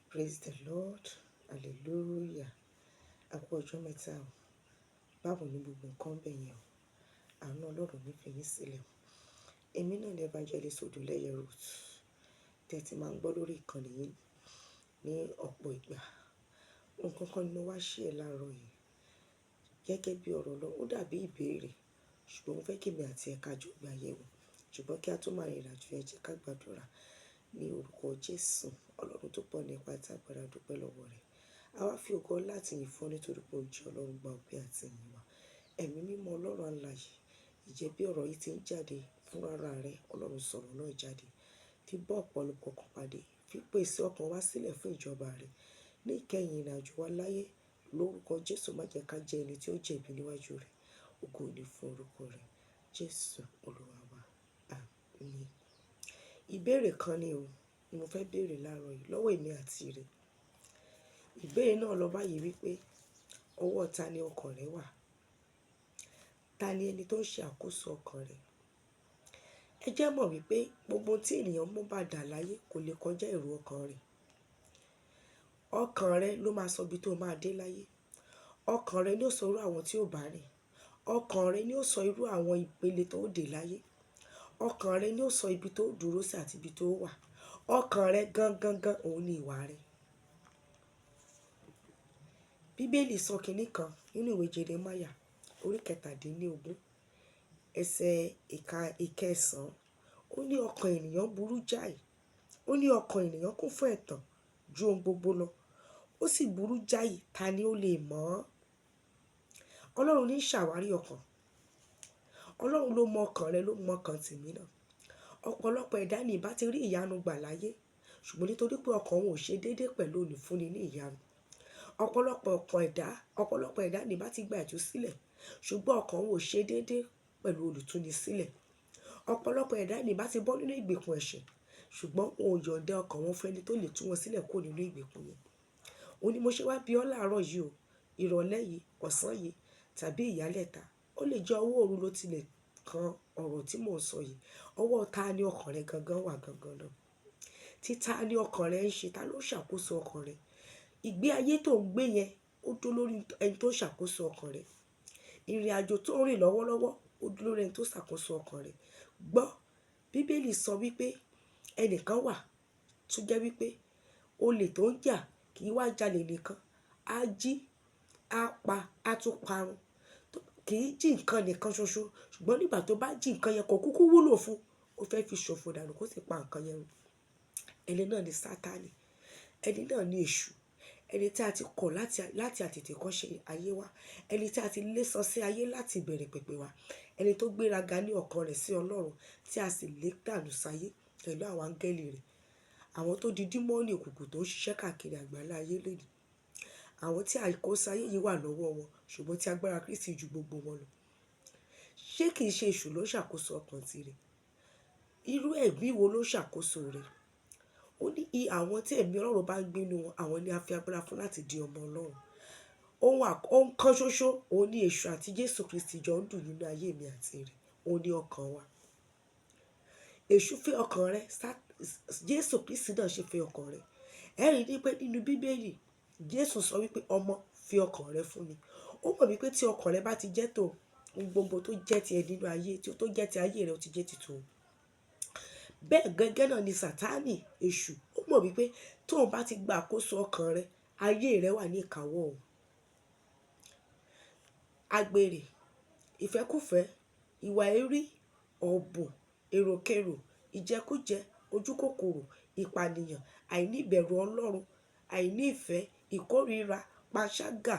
Praise the Lord. Hallelujah. A kú ọjọ́ mẹ́ta o. Báwo ni gbogbo nǹkan bẹ̀ yẹn o? Àánú Ọlọ́run ní fi yín sílẹ̀ o. Èmi náà ni Evangelist Odúlẹ́yẹ Ruth. Tẹ́tí máa ń gbọ́ lórí ìkànnì yìí ní ọ̀pọ̀ ìgbà. Nǹkan kan ni mo wá ṣe ẹ̀ láàárọ̀ yìí. Gẹ́gẹ́ bí ọ̀rọ̀ lọ, ó dàbí ìbéèrè. Ṣùgbọ́n mo fẹ́ kí èmi àti ẹ̀ka jọ gbà yẹ̀wò. Ṣùgbọ́n kí a tó máa rìnrìn àjò, ẹ jẹ́ ká gbàdúrà. Ní orúkọ Jésù, Ọlọ́run tó pọ̀ nípa àti agbára, dúpẹ́ lọ́wọ́ rẹ̀. A wá fi ògo láti yìn fún ọ nítorí pé ó jẹ́ Ọlọ́run, gba ọpẹ́ àti ìyìn wa. Ẹ̀mí mímọ́ Ọlọ́run alààyè, ìjẹ́ bí ọ̀rọ̀ yìí ti ń jáde fúnra rẹ̀, Ọlọ́run sọ̀rọ̀ náà jáde. Fi bọ́ ọ̀pọ̀lọpọ̀ ọkàn pàdé, fi pèsè ọkàn wa sílẹ̀ fún ìjọba rẹ̀. Ní ìkẹyìn ìrìnàjò wa láyé, lórúkọ Jésù má jẹ́ ká jẹ́ ẹni tí ó jẹ̀bi níwájú rẹ̀. Ògo ni fún orúkọ rẹ̀. Jésù Olúwa wa. Àmín. Ìbéèrè kan ni o, mo fẹ́ béèrè láàárọ̀ yìí lọ́wọ́ èmi àti rẹ̀. Ìbéèrè náà lọ báyìí wípé, ọwọ́ ta ni ọkàn rẹ wà? Ta ni ẹni tó ń ṣe àkóso ọkàn rẹ? Ẹ jẹ́ mọ̀ wípé gbogbo tí ènìyàn mú bá dà láyé kò lè kọjá èrò ọkàn rẹ̀. Ọkàn rẹ ló máa sọ ibi tó máa dé láyé. Ọkàn rẹ ni ó sọ irú àwọn tí ó bá rìn. Ọkàn rẹ ni ó sọ irú àwọn ìpele tó dé láyé. Ọkàn rẹ ni ó sọ ibi tó dúró sí àti ibi tó wà. Ọkàn rẹ gangan òun ni ìwà rẹ. Bíbélì sọ kìíní kan nínú ìwé Jeremáyà orí 17 ẹsẹ̀ ìkẹsàn-án. Ó ní ọkàn ènìyàn burú jáì. Ó ní ọkàn ènìyàn kún fún ẹ̀tàn ju ohun gbogbo lọ. Ó sì burú jáì, ta ni ó lè mọ̀ ọ́? Ọlọ́run ní ṣàwárí ọkàn. Ọlọ́run ló mọ ọkàn rẹ, ló mọ ọkàn tèmi náà. Ọ̀pọ̀lọpọ̀ ẹ̀dá ni ìbá ti rí ìyanu gbà láyé, ṣùgbọ́n nítorí pé ọkàn wọn ò ṣe déédéé pẹ̀lú olùfúnni ní ìyanu. Ọ̀pọ̀lọpọ̀ ẹ̀dá ni ìbá ti gba ìtúsílẹ̀, ṣùgbọ́n ọkàn wọn ò ṣe déédéé pẹ̀lú olùtúni sílẹ̀. Ọ̀pọ̀lọpọ̀ ẹ̀dá ni ìbá ti bọ́ nínú ìgbèkùn ẹ̀ṣẹ̀, ṣùgbọ́n wọn ò yọ̀ǹda ọkàn wọn fún ẹni tó lè tú wọn sílẹ̀ kúrò nínú ìgbèkùn yẹn. Ó ní mo ṣe wá bí ọ láàárọ̀ yìí o, ìrọ̀lẹ́ yìí, ọ̀sán yìí tàbí ìyálẹ̀ta. Ó lè jẹ́ ọwọ́ òru ló tilẹ̀ kan ọ̀rọ̀ tí mò ń sọ yìí. Ọwọ́ ta ni ọkàn rẹ gangan wà gangan náà? Tí ta ni ọkàn rẹ ń ṣe? Ta ló ṣàkóso ọkàn rẹ? Ìgbé ayé tó ń gbé yẹn ó dúró lórí ẹni tó ṣàkóso ọkàn rẹ. Ìrìn àjò tó ń rìn lọ́wọ́lọ́wọ́ ó dúró lórí ẹni tó ṣàkóso ọkàn rẹ. Gbọ́, Bíbélì sọ wípé ẹnìkan wà tó jẹ́ wípé olè tó ń jà kì í wá jalè nìkan. Á jí, á pa, á tún parun. Kì í jí nǹkan nìkan ṣoṣo, ṣùgbọ́n nígbà tó bá jí nǹkan yẹn kò kúkú wúlò fún, ó fẹ́ fi ṣòfò dànù kó sì pa nǹkan yẹn run. Ẹni náà ni Sátánì. Ẹni náà ni èṣù. Ẹni tí a ti kọ̀ láti àtètèkọ́ṣe ayé wa. Ẹni tí a ti lé sọ sí ayé láti ìbẹ̀rẹ̀ pẹ̀pẹ̀ wa. Ẹni tó gbéraga ní ọkàn rẹ̀ sí Ọlọ́run tí a sì lé dànù sáyé pẹ̀lú àwọn áńgẹ́lì rẹ̀. Àwọn tó di dímọ́nì òkùnkùn tó ń ṣiṣẹ́ káàkiri àgbáńlá ayé lónìí. Àwọn tí àìkóso ayé yìí wà lọ́wọ́ wọn, ṣùgbọ́n tí agbára Kristi ju gbogbo wọn lọ. Ṣé kìí ṣe èṣù ló ṣàkóso ọkàn tirẹ̀? Irú ẹ̀mí wo ló ṣàkóso rẹ̀? Ó ní àwọn tí ẹ̀mí Ọlọ́run bá ń gbé nínú wọn, àwọn ni a fi agbára fún láti di ọmọ Ọlọ́run. Ohun kan ṣoṣo, òun ni èṣù àti Jésù Kristi jọ ń dùn nínú ayé mi àti rẹ̀. Òun ni ọkàn wa. Èṣù fẹ́ ọkàn rẹ, Jésù Kristi náà ṣe fẹ́ ọkàn rẹ. Ẹ rí i pé nínú Bíbélì, Jésù sọ wípé ọmọ fi ọkàn rẹ fún mi. Ó mọ̀ wípé tí ọkàn rẹ bá ti jẹ́ tó, ohun gbogbo tó jẹ́ ti ẹ nínú ayé, tó jẹ́ ti ayé rẹ ó ti jẹ́ ti tòun. Bẹ́ẹ̀ gẹ́gẹ́ náà ni Sátánì, èṣù. Ó mọ̀ wípé tóun bá ti gba àkóso ọkàn rẹ, ayé rẹ wà ní ìkáwọ́ òun. Àgbèrè, ìfẹ́kúfẹ̀ẹ́, ìwà èérí, ọ̀bùn, èròkérò, ìjẹkújẹ, ojúkòkòrò, ìpànìyàn, àìní ìbẹ̀rù Ọlọ́run, àìní ìfẹ́, ìkórìíra, panṣágà,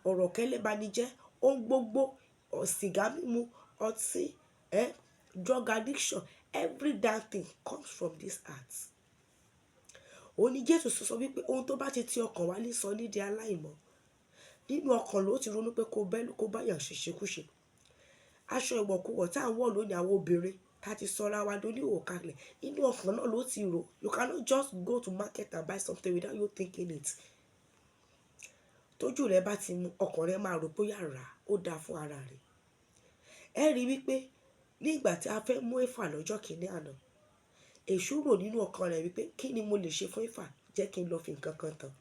ọ̀rọ̀ kẹ́lẹ́banijẹ́, ohun gbogbo, sìgá mímu, ọtí, drug addiction, every damn thing comes from this heart. Òun ni Jésù sọ wípé ohun tó bá ti ọkàn wa ní sọ ní di aláìmọ́. Nínú ọkàn ló ti ronú pé kó bá yàn ṣèṣekúṣe. Aṣọ ìwọ̀kuwọ̀ tá à ń wọ̀ lónìí àwọn obìnrin tá ti sọra wa dóní òkàlẹ̀. Nínú ọkàn náà ló ti rò. You cannot just go to market and buy something without you thinking it. Tójú rẹ bá ti mu, ọkàn rẹ máa rò bóyá rà ó dáa fún ara rẹ̀. Ẹ rí wípé ní ìgbà tí a fẹ́ mú Éfà lọ́jọ́ kìíní àná, èṣù rò nínú ọkàn rẹ̀ wípé kí ni mo lè ṣe fún Éfà, jẹ́ kí n lọ fi nǹkan kan tán.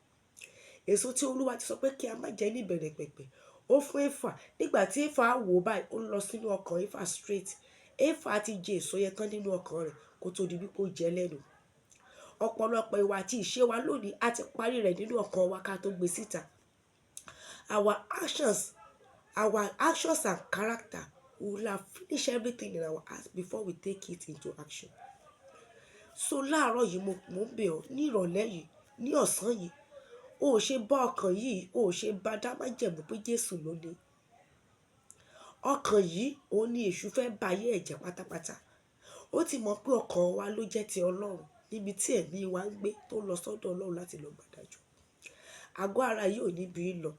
Èso tí Olúwa ti sọ pé kí a má jẹ ní ìbẹ̀rẹ̀ pẹ̀pẹ̀ ó fún Éfà. Nígbà tí Éfà wò báyìí ó lọ sínú ọkàn Éfà straight. Éfà ti jẹ èso yẹn tán nínú ọkàn rẹ̀ kó tó di wípé ó jẹ lẹ́nu. Ọ̀pọ̀lọpọ̀ ìwà àti ìṣe wa lónìí a ti parí rẹ̀ nínú ọkàn wa ká tó gbé síta. Our actions and character will have finished everything in our heart before we take it into action. So láàárọ̀ yìí mo ń bẹ̀ ọ́, ní ìrọ̀lẹ́ yìí, ní ọ̀sán yìí, o ò ṣe bá ọkàn yìí, o ò ṣe bá dá májẹ̀mú pé Jésù ló ní. Ọkàn yìí òun ni èṣù fẹ́ ba ayé ẹ̀ jẹ́ pátápátá. Ó ti mọ̀ pé ọkàn wa ló jẹ́ ti Ọlọ́run, níbi tí ẹ̀mí wa ń gbé tó lọ sọ́dọ̀ Ọlọ́run láti lọ gbàdájọ́. Àgọ́ ara yìí ò ní bí í lọ.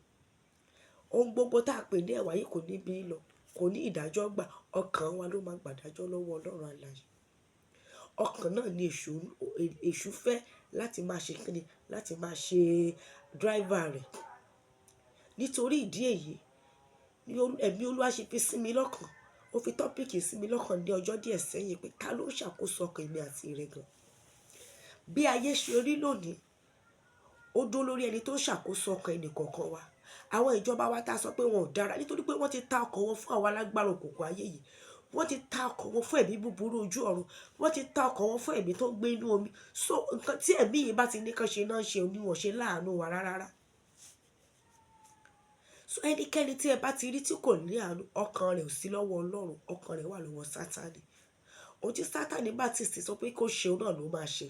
Ohun gbogbo tá a pè ní ẹ̀wà yìí kò ní bí í lọ, kò ní ìdájọ́ gbà. Ọkàn wa ló máa gbàdájọ́ lọ́wọ́ Ọlọ́run alààyè. Ọkàn náà ni èṣù fẹ́ láti máa ṣe kíni, láti máa ṣe driver rẹ̀. Nítorí ìdí èyí ni ẹ̀mí Olúwa ṣe fi sí mi lọ́kàn. Ó fi tọ́pìkì sí mi lọ́kàn ní ọjọ́ díẹ̀ sẹ́yìn pé ta ló ń ṣàkóso ọkàn èmi àti rẹ gan. Bí ayé ṣe rí lónìí, ó dó lórí ẹni tó ń ṣàkóso ọkàn ẹnì kọ̀ọ̀kan wa. Àwọn ìjọba wa tá a sọ pé wọn ò dára nítorí pé wọ́n ti ta ọkàn wọn fún àwọn alágbára òkùnkùn ayé yìí. Wọ́n ti ta ọkàn wọn fún ẹ̀mí búburú ojú ọ̀run. Wọ́n ti ta ọkàn wọn fún ẹ̀mí tó ń gbé inú omi. So nǹkan tí ẹ̀mí yìí bá ti ní kán ṣe náà ṣe oníwọ̀n ṣe láàánú wa rárá. So ẹnikẹ́ni tí ẹ bá ti rí tí kò ní àánú, ọkàn rẹ̀ ò sí lọ́wọ́ Ọlọ́run, ọkàn rẹ̀ wà lọ́wọ́ Sátánì. Ohun tí Sátánì bá ti sọ pé kó ṣe òun náà ló máa ṣe.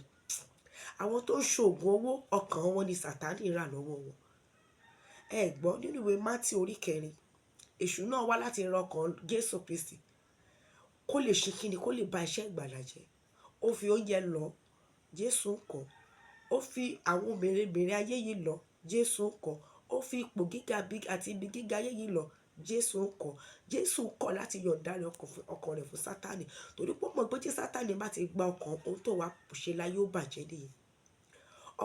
Àwọn tó ń ṣoògùn owó, ọkàn wọn ni Sátánì rà lọ́wọ́ wọn. Ẹ gbọ́ nínú ìwé Mátíù orí 4, èṣù náà wá láti ran ọkàn Jésù Kristi kó lè ṣe kíni, kó lè ba iṣẹ́ ìgbàlà jẹ́. Ó fi oúnjẹ lọ, Jésù ń kọ̀. Ó fi àwọn mèremère ayé yìí lọ, Jésù ń kọ̀. Ó fi ipò gíga àti ibi gíga ayé yìí lọ, Jésù ń kọ̀. Jésù ń kọ̀ láti yọ̀ǹda ọkàn rẹ̀ fún Sátánì torí pé ó mọ̀ pé tí Sátánì bá ti gba ọkàn, ohun tó wá ṣe láyé ó bàjẹ́ nìyẹn.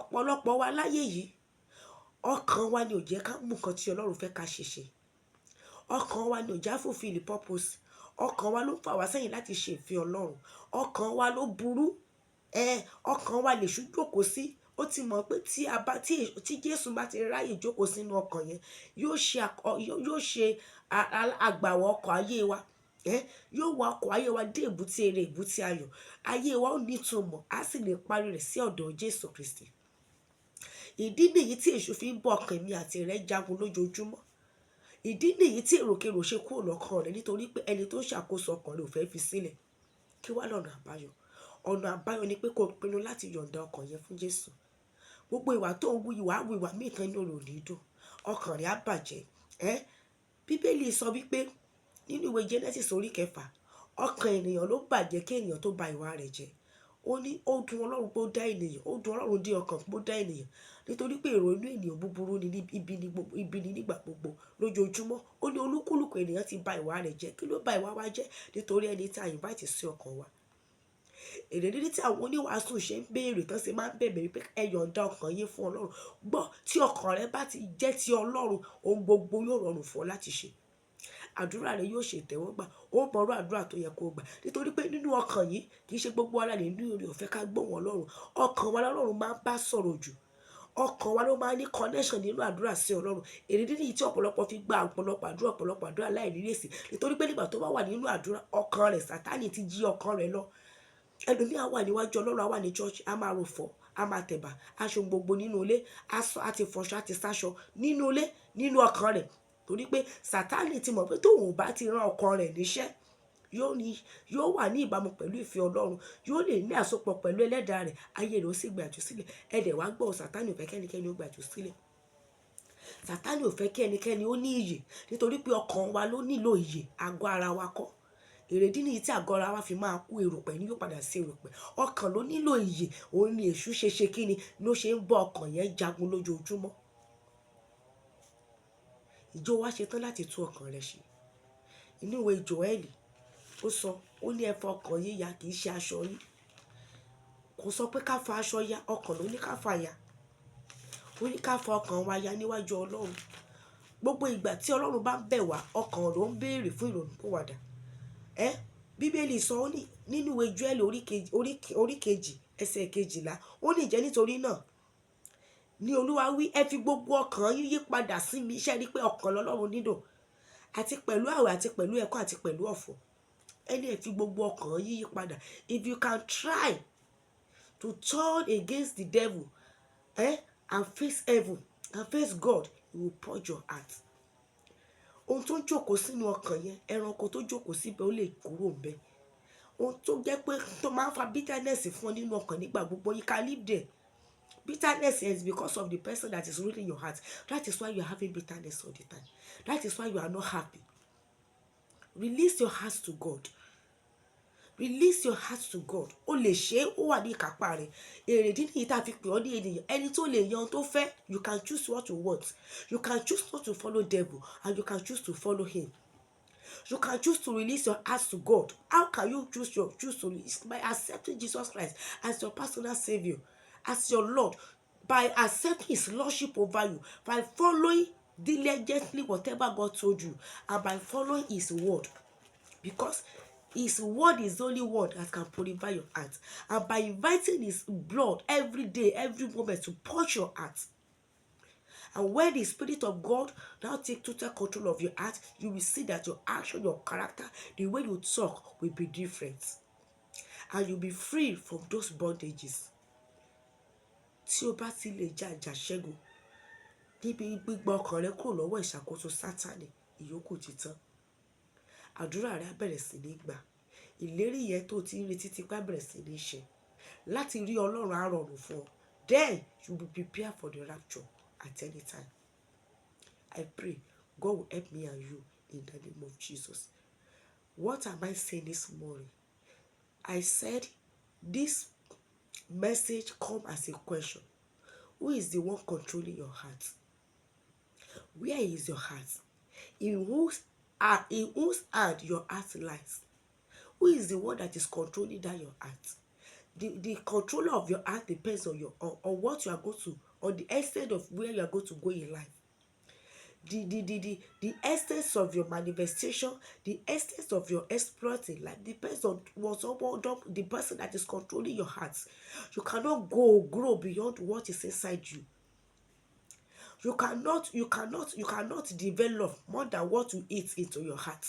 Ọ̀pọ̀lọpọ̀ wa láyé yìí, ọkàn wa ni ò jẹ́ ká mú nǹkan tí Ọlọ́run fẹ́ ká ṣe ṣe. Ọkàn wa ni ò já fulfill purpose. Ọkàn wa ló fà wá sẹ́yìn láti ṣe ìfẹ́ Ọlọ́run. Ọkàn wa ló burú. Ọkàn wa lè ṣú jókòó sí. Ó ti mọ̀ pé tí Jésù bá ti ráyè jókòó sínú ọkàn yẹn, yóò ṣe àgbàwọ̀ ọkọ̀ ayé wa. Yóò wá ọkọ̀ ayé wa dé èbúté ire, èbúté ayọ̀. Ayé wa ò ní ìtumọ̀, á sì lè parí rẹ̀ sí ọ̀dọ̀ Jésù Kristi. Ìdí nìyí tí èṣù fi ń bọ ọkàn mi àti rẹ̀ jagun lójoojúmọ́. Ìdí nìyí tí èròkèrò ṣe kúrò lọ́kàn rẹ̀ nítorí pé ẹni tó ń ṣàkóso ọkàn rẹ̀ ò fẹ́ fi sílẹ̀. Kí wá lọ́nà àbáyọ? Ọ̀nà àbáyọ ni pé kó pinnu láti yọ̀ǹda ọkàn yẹn fún Jésù. Gbogbo ìwà tó ń wù ìwà míì tán ní òrò ní dùn, ọkàn rẹ̀ á bàjẹ́. Bíbélì sọ wípé nínú ìwé Genesis orí 6, ọkàn ènìyàn ló bàjẹ́ kí ènìyàn tó ba ìwà rẹ̀ jẹ́. Ó ní ó dùn Ọlọ́run pé ó dá ènìyàn, ó dùn Ọlọ́run dé ọkàn pé ó dá ènìyàn nítorí pé èrò inú ènìyàn búburú ni ibi ni nígbà gbogbo lójoojúmọ́. Ó ní olúkúlùkù ènìyàn ti ba ìwà rẹ̀ jẹ́. Kí ló ba ìwà wa jẹ́? Nítorí ẹni tí a invite sí ọkàn wa. Èrè nídí tí àwọn oníwàásù ṣe ń béèrè tán ṣe máa ń bẹ̀bẹ̀ wípé ẹ yọ̀ǹda ọkàn yín fún Ọlọ́run. Gbọ́, tí ọkàn rẹ bá ti jẹ́ ti Ọlọ́run, ohun gbogbo yóò rọrùn fún ọ láti ṣe. Àdúrà rẹ yóò ṣe ìtẹ́wọ́gbà. Ó mọrú àdúrà tó yẹ kó gbà nítorí pé nínú ọkàn yìí kì í ṣe gbogbo ara lè ní oore ọ̀fẹ́ ká gbóhùn Ọlọ́run. Ọkàn wa lọ́lọ́run máa ń bá sọ̀rọ̀ jù. Ọkàn wa ló máa ń ní connection nínú àdúrà sí Ọlọ́run. Èrè nídí tí ọ̀pọ̀lọpọ̀ fi gba ọ̀pọ̀lọpọ̀ àdúrà láì rí èsì nítorí pé nígbà tó bá wà nínú àdúrà, ọkàn rẹ̀ Sátánì ti jí ọkàn rẹ̀ lọ. Ẹlòmíì á wà níwájú Ọlọ́run, á wà ní church, á máa ròfọ̀, á máa tẹ̀bà, á ṣe gbogbo nínú ilé, á ti fọṣọ, á ti sáṣọ nínú ilé, nínú ọkàn rẹ̀ torí pé Sátánì ti mọ̀ pé tóun ò bá ti rán ọkàn rẹ̀ níṣẹ́, yóò wà ní ìbámu pẹ̀lú ìfẹ́ Ọlọ́run, yóò lè ní àsopọ̀ pẹ̀lú ẹlẹ́dàá rẹ̀, ayé rẹ̀ ó sì gbàjú sílẹ̀. Ẹ̀dẹ̀ wá gbọ́, Sátánì ò fẹ́ kí ẹnikẹ́ni ó gbàjú sílẹ̀. Sátánì ò fẹ́ kí ẹnikẹ́ni ó ní ìyè nítorí pé ọkàn wa ló nílò ìyè, àgọ́ ara wa kọ́. Èrèdí nìyí tí àgọ́ ara wa fi máa kú, erùpẹ̀ ni yóò padà sí erùpẹ̀. Ọkàn ló nílò ìyè. Òun ni èṣù ṣe kíni ló ṣe ń bọ ọkàn yẹn jagun lójoojúmọ́. Ìjọ wa ṣetán láti tú ọkàn rẹ ṣe. Inú ìwé Jóẹ́lì ó sọ, ó ní ẹ fọ ọkàn yín ya, kì í ṣe aṣọ yín. Kò sọ pé ká fa aṣọ ya, ọkàn ló ní ká fa ya. Ó ní ká fa ọkàn wa ya níwájú Ọlọ́run. Gbogbo ìgbà tí Ọlọ́run bá ń bẹ̀ wá, ọkàn ló ń béèrè fún ìrònúpìwàdà. Bíbélì sọ ó ní nínú ìwé Jóẹ́lì orí kejì ẹsẹ̀ 12 ó ní ìjẹ́ nítorí náà ní Olúwa wí, ẹ fi gbogbo ọkàn yín yí padà sí mi. Iṣẹ́ rí pé ọkàn lọ́lọ́run nílò, àti pẹ̀lú àwẹ̀ àti pẹ̀lú ẹ̀kọ́ àti pẹ̀lú ọ̀fọ̀. Ẹni ẹ fi gbogbo ọkàn yín yí padà. If you can try to turn against the devil and face heaven and face God, he will purge your heart. Ohun tó jókòó sínú ọkàn yẹn, ẹranko tó jókòó síbẹ̀ ó lè kúrò ńbẹ̀. Ohun tó jẹ́ pé tó máa ń fa bitterness fún ọ nínú ọkàn nígbà gbogbo, you can live there. Bitterness is because of the person that is ruling your heart. That is why you are having bitterness all the time. That is why you are not happy. Release your heart to God. Release your heart to God. O lè ṣe ó wà ní ìkápá rẹ̀. Èrèdí nìyí tá a fi pè ọ́ ní ènìyàn. Ẹni tó lè yan tó fẹ́. You can choose what you want. You can choose not to follow devil, and you can choose to follow him. You can choose to release your heart to God. How can you choose to release? By accepting Jesus Christ as your personal savior, as your Lord, by accepting his lordship over you, by following diligently whatever God told you, and by following his word, because his word is the only word that can purify your heart, and by inviting his blood every day, every moment to purge your heart. And when the Spirit of God now take total control of your heart, you will see that your action, your character, the way you talk will be different, and you'll be free from those bondages. Tí o bá ti lè jàjà ṣẹ́gun níbi gbígbà ọkàn rẹ kúrò lọ́wọ́ ìṣàkóso Sátánì, ìyókù ti tán. Àdúrà rẹ á bẹ̀rẹ̀ sí ní gbà. Ìlérí yẹn tó ti ń retí ti pé á bẹ̀rẹ̀ sí ní ṣẹ. Láti rí Ọlọ́run á rọrùn fún ọ. Then you will be prepared for the rapture at any time. I pray God will help me and you in the name of Jesus. What am I saying this morning? I said this message come as a question. Who is the one controlling your heart? Where is your heart? In whose hand your heart lies? Who is the one that is controlling that your heart? The controller of your heart depends on what you are going to, on the extent of where you are going to go in life. The essence of your manifestation, the essence of your exploit in life depends on the person that is controlling your heart. You cannot grow beyond what is inside you. You cannot develop more than what you eat into your heart.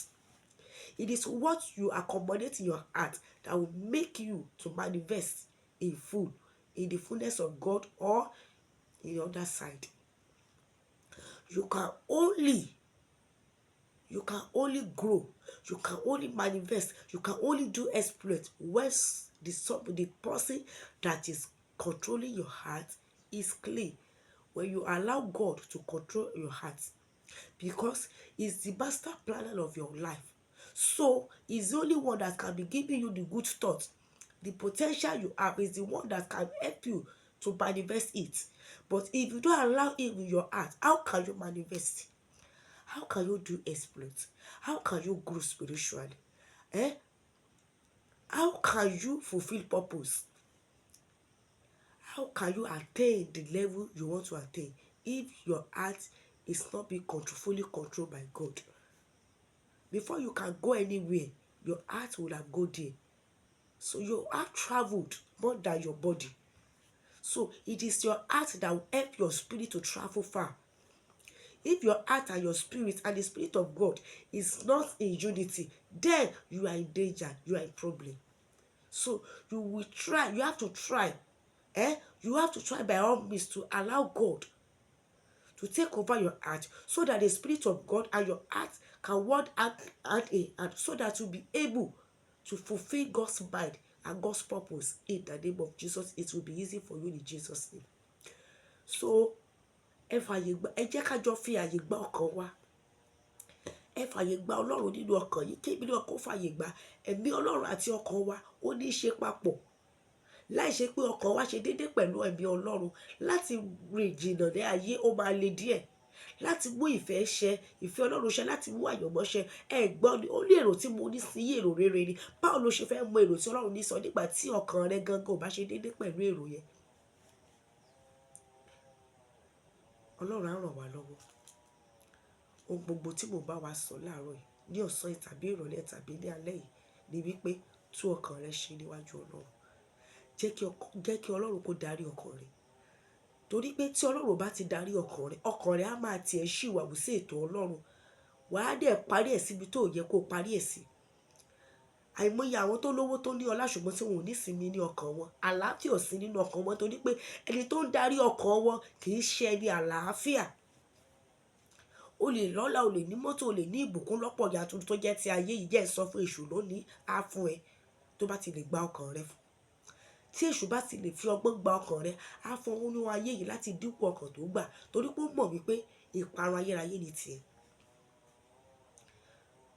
It is what you accommodate in your heart that will make you to manifest in food, in the fullness of God, or in the other side. You can only grow, you can only manifest, you can only do exploit when the person that is controlling your heart is clean. When you allow God to control your heart, because he's the master planner of your life. So he's the only one that can be giving you the good thoughts. The potential you have is the one that can help you to manifest it. But if you don't allow him in your heart, how can you manifest? How can you do exploits? How can you grow spiritually? How can you fulfill purpose? How can you attain the level you want to attain if your heart is not being fully controlled by God? Before you can go anywhere, your heart will have gone there. So your heart traveled more than your body. So it is your heart that will help your spirit to travel far. If your heart and your spirit and the Spirit of God is not in unity, then you are in danger, you are in problem. So you will try, you have to try. You have to try by all means to allow God to take over your heart, so that the Spirit of God and your heart can work hand in hand, so that you'll be able to fulfill God's mind and God's purpose in the name of Jesus. It will be easy for you in Jesus' name. So ẹ jẹ́ ká jọ fi àyè gba ọkàn wa. Ẹ fàyè gba Ọlọ́run nínú ọkàn yìí, kí èmi náà kó fàyè gba ẹ̀mí Ọlọ́run àti ọkàn wa. Ó ní í ṣe papọ̀. Láì ṣe pé ọkàn wa ṣe déédéé pẹ̀lú ẹ̀mí Ọlọ́run, láti rìn jìnnà ní ayé ó máa le díẹ̀. Láti mú ìfẹ́ ṣẹ, ìfẹ́ Ọlọ́run ṣẹ, láti mú àyànmọ́ ṣẹ. Ẹ gbọ́ ni, ó ní èrò tí mo ní sí yín, èrò rere ni. Báwo ló ṣe fẹ́ mọ èrò tí Ọlọ́run ní sọ nígbà tí ọkàn rẹ gangan ò bá ṣe déédéé pẹ̀lú èrò yẹn? Ọlọ́run á ràn wá lọ́wọ́. Ohun gbogbo tí mo bá wa sọ láàárọ̀ yìí, ní ọ̀sán yìí tàbí ìrọ̀lẹ́ tàbí ní alẹ́ yìí, ni wípé tú ọkàn rẹ ṣe níwájú Ọlọ́run. Jẹ́ kí Ọlọ́run kó darí ọkàn rẹ. Torí pé tí Ọlọ́run bá ti darí ọkàn rẹ á máa tiẹ̀ ṣìwàwù sí ètò Ọlọ́run. Wàá dẹ̀ parí ẹ̀ síbi tó yẹ kó parí ẹ̀ sí. Àìmọye àwọn tó lówó tó ní ọlá ṣùgbọ́n tí wọn ò ní ìsinmi ní ọkàn wọn. Àlàáfíà ò sí nínú ọkàn wọn torí pé ẹni tó ń darí ọkàn wọn kì í ṣe ẹni àlàáfíà. O lè lọ́lá, o lè ní mọ́tò, o lè ní ìbùkún lọ́pọ̀ yàtúrú tó jẹ́ ti ayé yìí. Jẹ́ sọ fún èṣù lónìí á fún ẹ tó bá ti lè gba ọkàn rẹ fún. Tí èṣù bá ti lè fi ọgbọ́n gba ọkàn rẹ, á fún ohun nínú ayé yìí láti dínkù ọkàn tó gbà torí pé ó mọ̀ wípé ìparun ayérayé ni tiẹ̀.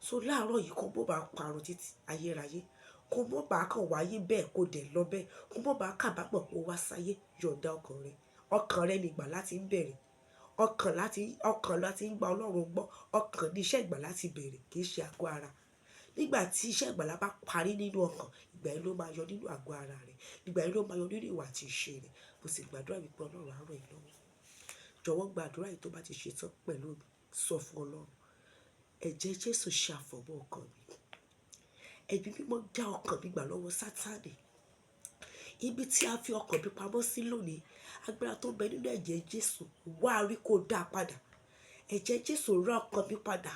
So láàárọ̀ yìí kó bó bá parun títí ayérayé, kó bó bá kàn wáyé bẹ́ẹ̀ kó dẹ̀ lọ bẹ́ẹ̀, kó bó bá kábàámọ̀ kó wá sáyé, yọ̀ǹda ọkàn rẹ. Ọkàn rẹ ni ìgbàlà láti ń bẹ̀rẹ̀. Ọkàn láti ń gba Ọlọ́run gbọ́. Ọkàn ní iṣẹ́ ìgbàlà láti bẹ̀rẹ̀ kì í ṣe àgọ́ ara. Nígbà tí iṣẹ́ ìgbàlà bá parí nínú ọkàn, ìgbà yẹn ló máa yọ nínú àgọ́ ara rẹ̀. Ìgbà yẹn ló máa yọ nínú ìwà àti ìṣe rẹ̀. Mo sì gbàdúrà wípé Ọlọ́run á ràn ẹ́ lọ́wọ́. Jọ̀wọ́ gbàdúrà yìí tó bá ti ṣe tán pẹ̀lú mi. Sọ fún Ọlọ́run, ẹ̀jẹ̀ Jésù ṣe àfọ̀mọ́ ọkàn mi. Ẹ̀mí mímọ́ já ọkàn mi gbà lọ́wọ́ Sátánì. Ibi tí a fi ọkàn mi pamọ́ sí lónìí, agbára tó ń bẹ nínú ẹ̀jẹ̀ Jésù wá rí kó dá padà. Ẹ̀jẹ̀ Jésù rán ọkàn mi padà.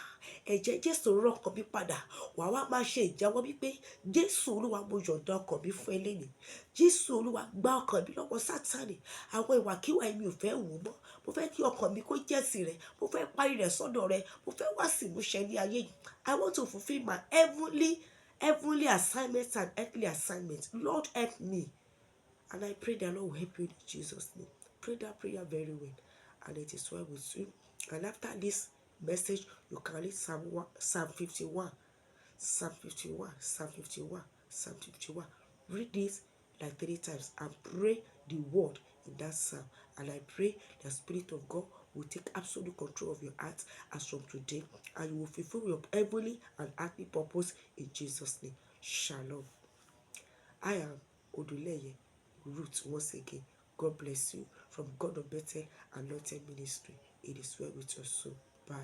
Ẹ̀jẹ̀ Jésù rán ọkàn mi padà. Wà wá máa ṣe ìjẹ́wọ́ wípé Jésù Olúwa mo yọ̀ǹda ọkàn mi fún ẹ lónìí. Jésù Olúwa gba ọkàn mi lọ́wọ́ Sátánì. Àwọn ìwàkíwà mi ò fẹ́ wò mọ́. Mo fẹ́ kí ọkàn mi kó jẹ́ sí rẹ. Mo fẹ́ parí rẹ̀ sọ́dọ̀ rẹ. Mo fẹ́ wá sí ìmúṣẹ ní ayé yìí. I want to fulfill my heavenly assignments and earthly assignments. Lord, help me. And I pray the Lord will help you in Jesus' name. Pray that prayer very well. And it is well with you. And after this message, you can read Psalm 51. Psalm 51. Psalm 51. Psalm 51. Read this like 3 times and pray the word in that psalm. And I pray the Spirit of God will take absolute control of your heart as from today. And you will fulfill your heavenly and earthly purpose in Jesus' name. Shalom. I am Oduleye Ruth once again. God bless you from God of Bethel Anointed Ministry. It is well with your soul. Bye.